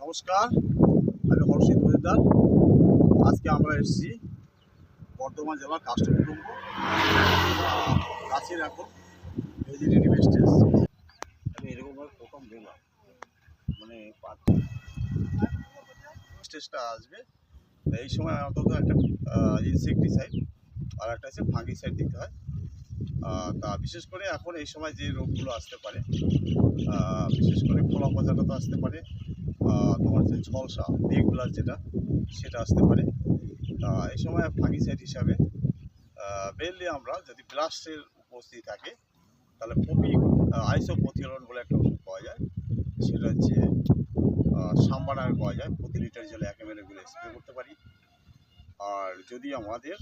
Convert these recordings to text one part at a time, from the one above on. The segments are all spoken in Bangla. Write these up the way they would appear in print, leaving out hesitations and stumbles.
নমস্কার, আমি হর্ষিত মজুমদার। আজকে আমরা এসেছি বর্ধমান জেলার কাষ্টকুটুম্ব গাছের এখন ভেজিটেটিভ স্টেজ। আমি এরকমভাবে প্রথম দেখলাম, মানে স্টেজটা আসবে এই সময় অন্তত একটা ইনসেকটিসাইড আর একটা হচ্ছে ফাঙ্গিসাইড দিতে হয়। তা বিশেষ করে এখন এই সময় যে রোগগুলো আসতে পারে, বিশেষ করে খোলা পচাটা তো আসতে পারে, তোমার যে ঝলসা রেগুলার যেটা সেটা আসতে পারে। এই সময় ফাঙ্গিসাইড হিসাবে মেনলি আমরা যদি ব্লাস্টের উপস্থিতি থাকে তাহলে আইসোপথিওলন বলে একটা ওষুধ পাওয়া যায়, সেটা হচ্ছে সাম্বানায় পাওয়া যায়। প্রতি লিটার জলে 1 ml গুলো স্প্রে করতে পারি। আর যদি আমাদের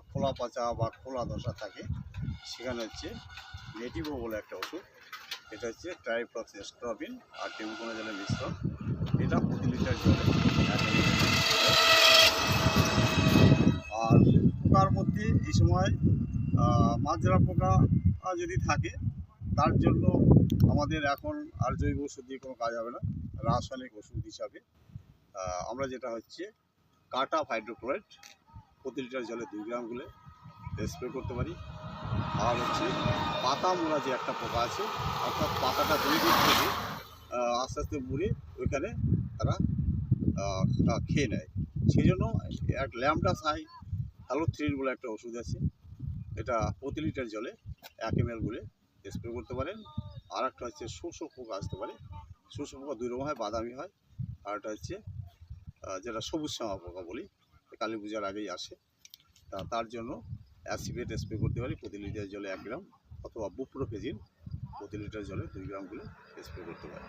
খোলা পচা বা খোলা ধসা থাকে সেখানে হচ্ছে নেটিভো বলে একটা ওষুধ, এটা হচ্ছে ট্রাইফ্লক্সিস্ট্রবিন আর টেবুকোনা জলের মিশ্রণ। এটা প্রতি লিটার জলে 1 ml। আর পোকার মধ্যে এই সময় মাজরা পোকা যদি থাকে তার জন্য আমাদের এখন আর জৈব ওষুধ দিয়ে কোনো কাজ হবে না। রাসায়নিক ওষুধ হিসাবে আমরা যেটা হচ্ছে কাটা হাইড্রোক্লোরাইড প্রতি লিটার জলে 2 গ্রাম গুলে স্প্রে করতে পারি। আর হচ্ছে পাতা মোড়া যে একটা পোকা আছে, অর্থাৎ পাতাটা 2 দিক থেকে আস্তে আস্তে মুড়ে ওইখানে তারা খেয়ে নেয়, সেই জন্য এক ল্যামডাসাই হ্যালোথ্রিন বলে একটা ওষুধ আছে, এটা প্রতি লিটার জলে 1 ml গুলে স্প্রে করতে পারেন। আর একটা হচ্ছে শোষক পোকা আসতে পারে। শোষক পোকা 2 রকম হয়, বাদামি হয়, আর একটা হচ্ছে যেটা সবুজ শ্যামা পোকা বলি, কালী পূজার আগেই আসে। তার জন্য অ্যাসিভেট স্প্রে করতে পারি প্রতি লিটার জলে 1 গ্রাম, অথবা বুপ্রোফেজিন প্রতি লিটার জলে 2 গ্রাম গুলে স্প্রে করতে পারি।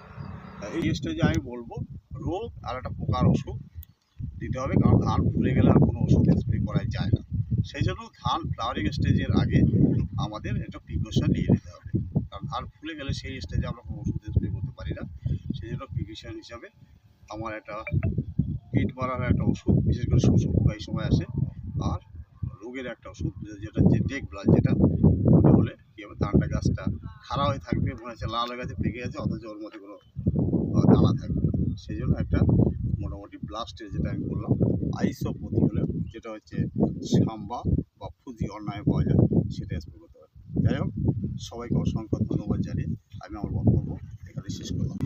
এই স্টেজে আমি বলবো রোগ আর একটা পোকার ওষুধ দিতে হবে, কারণ ধান ফুলে গেলে আর কোনো ওষুধ স্প্রে করা যায় না। সেই জন্য ধান ফ্লাওয়ারিং স্টেজের আগে আমাদের একটা প্রিকশন নিয়ে নিতে হবে, কারণ ধান ফুলে গেলে সেই স্টেজে আমরা কোনো ওষুধ স্প্রে করতে পারি না। সেই জন্য প্রিকশন হিসাবে আমার একটা কীট মারার একটা ওষুধ, বিশেষ করে শোষক পোকা এই সময় আসে, আর রোগের একটা ওষুধ যেটা হচ্ছে ডেক ব্লাড, যেটা হলে কী হবে, ধানটা গাছটা খাড়া হয়ে থাকবে, মনে হচ্ছে লাল হয়ে গেছে, পেকে গেছে, অথচ ওর মধ্যে কোনো দানা থাকবে। সেই জন্য একটা মোটামুটি ব্লাস্টের যেটা আমি বললাম আইসোপথিওলন, যেটা হচ্ছে সাম্বা বা ফুজি অন্যায় পাওয়া যায়, সেটা স্প্রে করতে পারে। যাই হোক, সবাইকে অসংখ্য ধন্যবাদ জানিয়ে আমি আমার বক্তব্য এখানে শেষ করলাম।